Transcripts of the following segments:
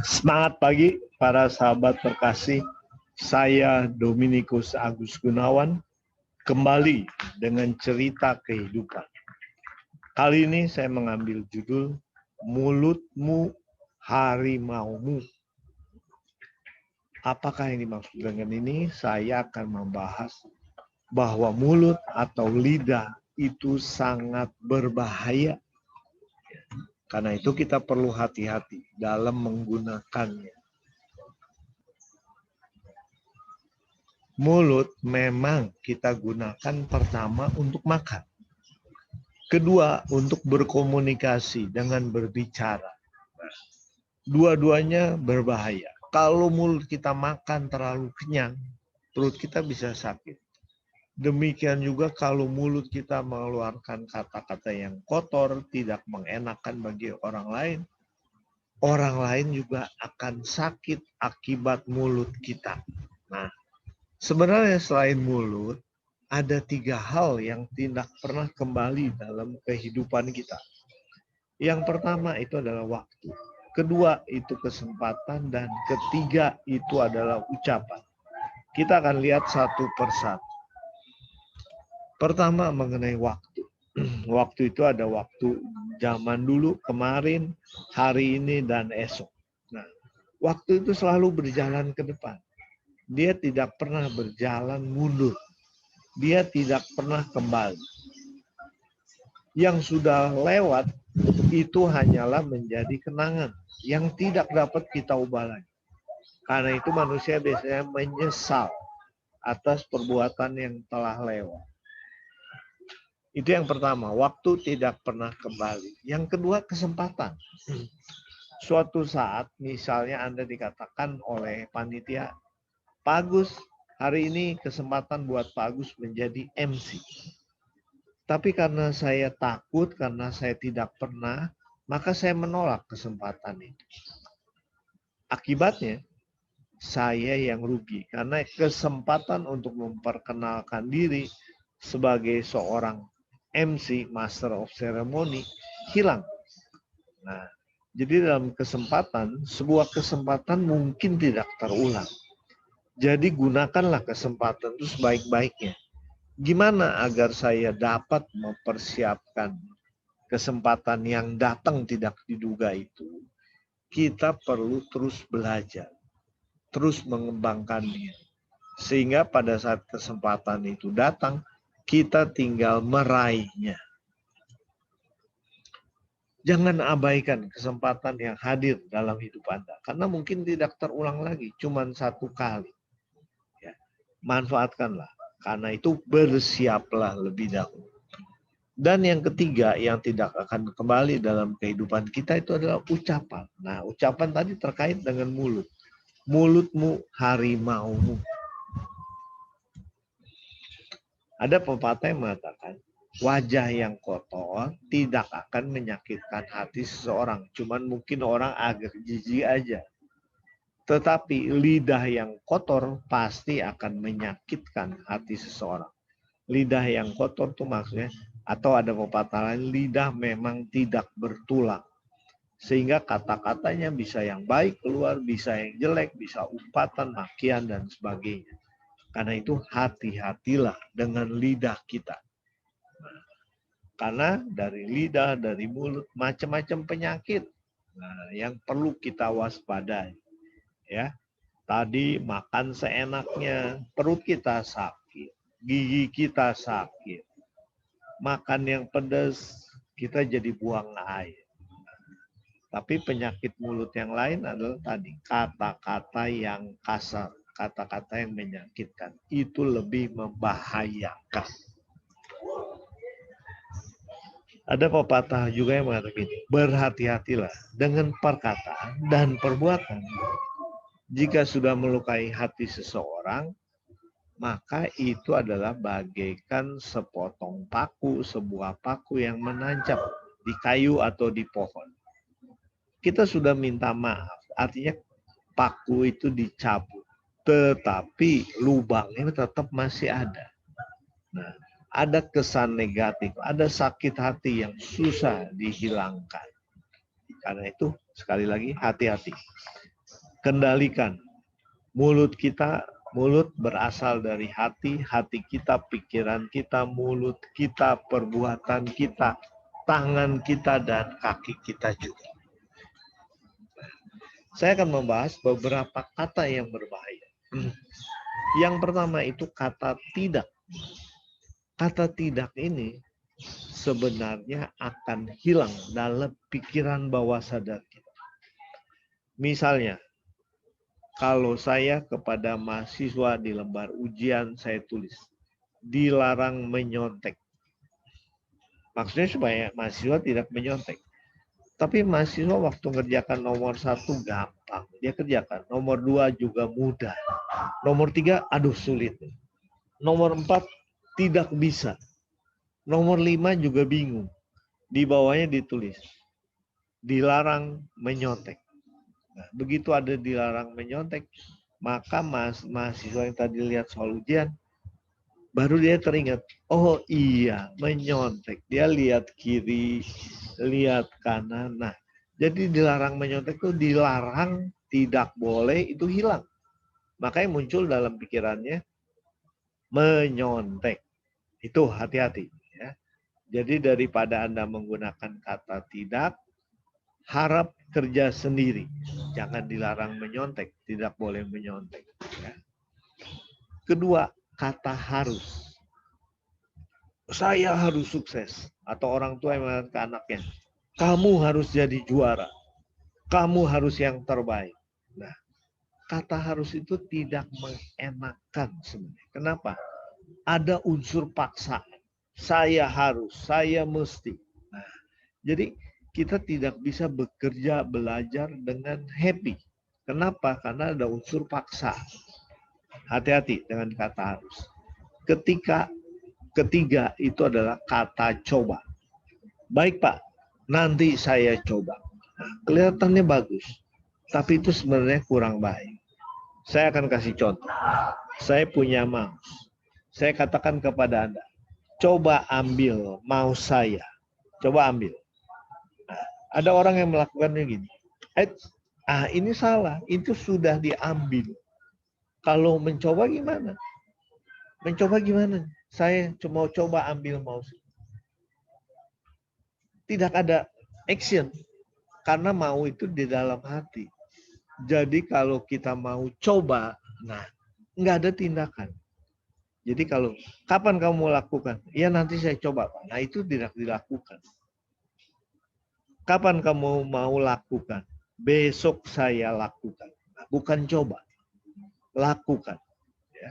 Semangat pagi para sahabat terkasih. Saya Dominikus Agus Gunawan kembali dengan cerita kehidupan. Kali ini saya mengambil judul Mulutmu Harimaumu. Apakah yang dimaksud dengan ini? Saya akan membahas bahwa mulut atau lidah itu sangat berbahaya. Karena itu kita perlu hati-hati dalam menggunakannya. Mulut memang kita gunakan pertama untuk makan. Kedua, untuk berkomunikasi dengan berbicara. Dua-duanya berbahaya. Kalau mulut kita makan terlalu kenyang, perut kita bisa sakit. Demikian juga kalau mulut kita mengeluarkan kata-kata yang kotor, tidak mengenakan bagi orang lain juga akan sakit akibat mulut kita. Nah, sebenarnya selain mulut, ada 3 hal yang tidak pernah kembali dalam kehidupan kita. Yang pertama itu adalah waktu. Kedua itu kesempatan. Dan ketiga itu adalah ucapan. Kita akan lihat satu persatu. Pertama mengenai waktu. Waktu itu ada waktu zaman dulu, kemarin, hari ini, dan esok. Nah, waktu itu selalu berjalan ke depan. Dia tidak pernah berjalan mundur. Dia tidak pernah kembali. Yang sudah lewat itu hanyalah menjadi kenangan yang tidak dapat kita ubah lagi. Karena itu manusia biasanya menyesal atas perbuatan yang telah lewat. Itu yang pertama, waktu tidak pernah kembali. Yang kedua, kesempatan. Suatu saat misalnya Anda dikatakan oleh panitia, Pak Agus, hari ini kesempatan buat Pak Agus menjadi MC. Tapi karena saya takut, karena saya tidak pernah, maka saya menolak kesempatan itu. Akibatnya, saya yang rugi. Karena kesempatan untuk memperkenalkan diri sebagai seorang MC, Master of Ceremony, hilang. Nah, jadi dalam kesempatan, sebuah kesempatan mungkin tidak terulang. Jadi gunakanlah kesempatan itu sebaik-baiknya. Gimana agar saya dapat mempersiapkan kesempatan yang datang tidak diduga itu? Kita perlu terus belajar, terus mengembangkan diri. Sehingga pada saat kesempatan itu datang, kita tinggal meraihnya. Jangan abaikan kesempatan yang hadir dalam hidup Anda. Karena mungkin tidak terulang lagi, cuma satu kali. Manfaatkanlah. Karena itu bersiaplah lebih dahulu. Dan yang ketiga yang tidak akan kembali dalam kehidupan kita itu adalah ucapan. Nah, ucapan tadi terkait dengan mulut. Mulutmu harimaumu. Ada pepatah yang mengatakan, wajah yang kotor tidak akan menyakitkan hati seseorang. Cuman mungkin orang agak jijik aja. Tetapi lidah yang kotor pasti akan menyakitkan hati seseorang. Lidah yang kotor itu maksudnya, atau ada pepatah lain, lidah memang tidak bertulang. Sehingga kata-katanya bisa yang baik keluar, bisa yang jelek, bisa umpatan, makian, dan sebagainya. Karena itu hati-hatilah dengan lidah kita. Karena dari lidah, dari mulut, macam-macam penyakit yang perlu kita waspadai. Ya, tadi makan seenaknya, perut kita sakit, gigi kita sakit. Makan yang pedas, kita jadi buang air. Tapi penyakit mulut yang lain adalah tadi kata-kata yang kasar, kata-kata yang menyakitkan. Itu lebih membahayakan. Ada pepatah juga yang mengatakan gini, berhati-hatilah dengan perkataan dan perbuatan. Jika sudah melukai hati seseorang, maka itu adalah bagaikan sepotong paku, sebuah paku yang menancap di kayu atau di pohon. Kita sudah minta maaf, artinya paku itu dicabut, tetapi lubangnya tetap masih ada. Nah, ada kesan negatif, ada sakit hati yang susah dihilangkan. Karena itu, sekali lagi, hati-hati. kendalikan. Mulut kita, mulut berasal dari hati, hati kita, pikiran kita, mulut kita, perbuatan kita, tangan kita, dan kaki kita juga. Saya akan membahas beberapa kata yang berbahaya. Yang pertama itu kata tidak. Kata tidak ini sebenarnya akan hilang dalam pikiran bawah sadar kita. Misalnya, kalau saya kepada mahasiswa di lembar ujian saya tulis, dilarang menyontek. Maksudnya supaya mahasiswa tidak menyontek. Tapi mahasiswa waktu ngerjakan nomor 1 gampang, dia kerjakan. Nomor 2 juga mudah. Nomor 3, aduh sulit. Nomor 4, tidak bisa. Nomor 5 juga bingung. Di bawahnya ditulis, dilarang menyontek. Nah, begitu ada dilarang menyontek, maka mahasiswa yang tadi lihat soal ujian, baru dia teringat, oh iya menyontek. Dia lihat kiri, lihat kanan. Nah, jadi dilarang menyontek itu dilarang, tidak boleh, itu hilang. Makanya muncul dalam pikirannya menyontek. Itu hati-hati. Ya. Jadi daripada Anda menggunakan kata tidak, harap kerja sendiri. Jangan dilarang menyontek, tidak boleh menyontek. Ya. Kedua, kata harus. Saya harus sukses. Atau orang tua yang mengatakan ke anaknya, kamu harus jadi juara. Kamu harus yang terbaik. Nah, kata harus itu tidak mengenakan sebenarnya. Kenapa? Ada unsur paksaan. Saya harus, saya mesti. Nah, jadi kita tidak bisa bekerja, belajar dengan happy. Kenapa? Karena ada unsur paksa. Hati-hati dengan kata harus. Ketiga itu adalah kata coba. Baik Pak, nanti saya coba. Nah, kelihatannya bagus, tapi itu sebenarnya kurang baik. Saya akan kasih contoh. Saya punya mouse. Saya katakan kepada Anda, coba ambil mouse saya. Coba ambil. Ada orang yang melakukannya gini. Ini salah. Itu sudah diambil. Kalau mencoba gimana? Mencoba gimana? Saya cuma coba ambil mouse. Tidak ada action. Karena mau itu di dalam hati. Jadi kalau kita mau coba, nah nggak ada tindakan. Jadi kalau kapan kamu lakukan? Ya nanti saya coba. Nah itu tidak dilakukan. Kapan kamu mau lakukan? Besok saya lakukan. Bukan coba. Lakukan. Ya.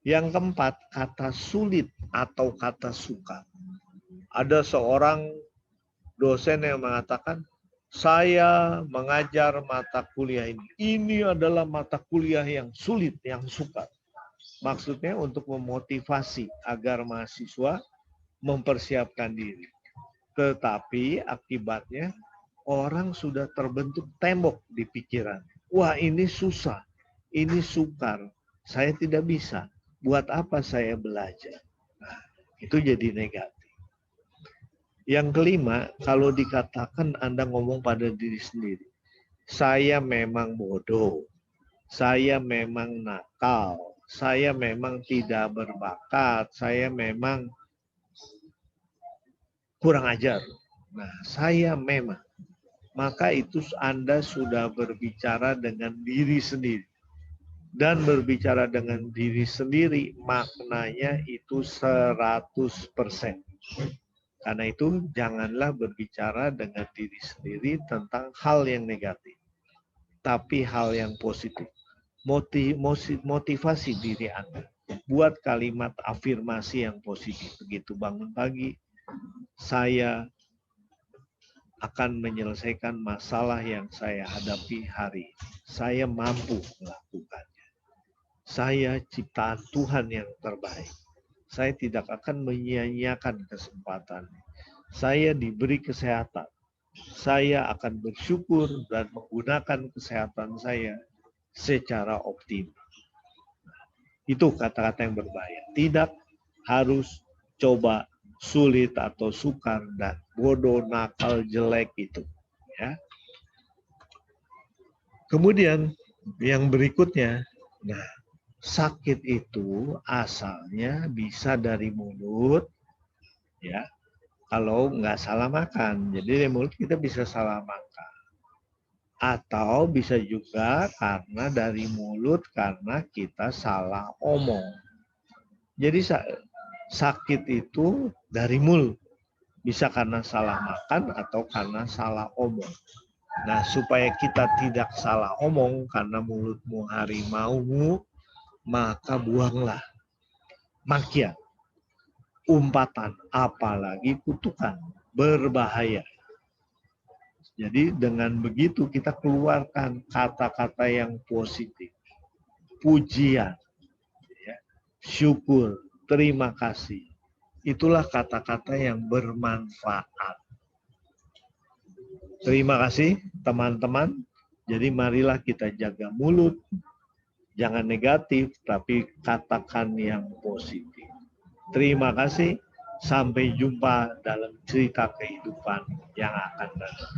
Yang keempat, kata sulit atau kata suka. Ada seorang dosen yang mengatakan, saya mengajar mata kuliah ini. Ini adalah mata kuliah yang sulit, yang sukar. Maksudnya untuk memotivasi agar mahasiswa mempersiapkan diri. Tetapi akibatnya orang sudah terbentuk tembok di pikiran. Wah ini susah, ini sukar, saya tidak bisa. Buat apa saya belajar? Nah, itu jadi negatif. Yang kelima, kalau dikatakan Anda ngomong pada diri sendiri. Saya memang bodoh, saya memang nakal, saya memang tidak berbakat, saya memang kurang ajar. Nah, saya memang. Maka itu Anda sudah berbicara dengan diri sendiri. Dan berbicara dengan diri sendiri maknanya itu 100%. Karena itu janganlah berbicara dengan diri sendiri tentang hal yang negatif. Tapi hal yang positif. Motivasi diri Anda. Buat kalimat afirmasi yang positif. Begitu bangun pagi, saya akan menyelesaikan masalah yang saya hadapi hari ini. Saya mampu melakukannya. Saya ciptaan Tuhan yang terbaik. Saya tidak akan menyia-nyiakan kesempatan. Saya diberi kesehatan. Saya akan bersyukur dan menggunakan kesehatan saya secara optimal. Itu kata-kata yang berbahaya. Tidak harus coba sulit atau sukar dan bodoh, nakal, jelek itu. Ya. Kemudian yang berikutnya, nah sakit itu asalnya bisa dari mulut, ya. Kalau nggak salah makan, jadi dari mulut kita bisa salah makan. Atau bisa juga karena dari mulut karena kita salah omong. Jadi sakit itu dari mulut. Bisa karena salah makan atau karena salah omong. Nah, supaya kita tidak salah omong karena mulutmu harimaumu, maka buanglah makian, umpatan, apalagi kutukan, berbahaya. Jadi dengan begitu kita keluarkan kata-kata yang positif, pujian, ya, syukur, terima kasih. Itulah kata-kata yang bermanfaat. Terima kasih teman-teman. Jadi marilah kita jaga mulut. Jangan negatif, tapi katakan yang positif. Terima kasih. Sampai jumpa dalam cerita kehidupan yang akan datang.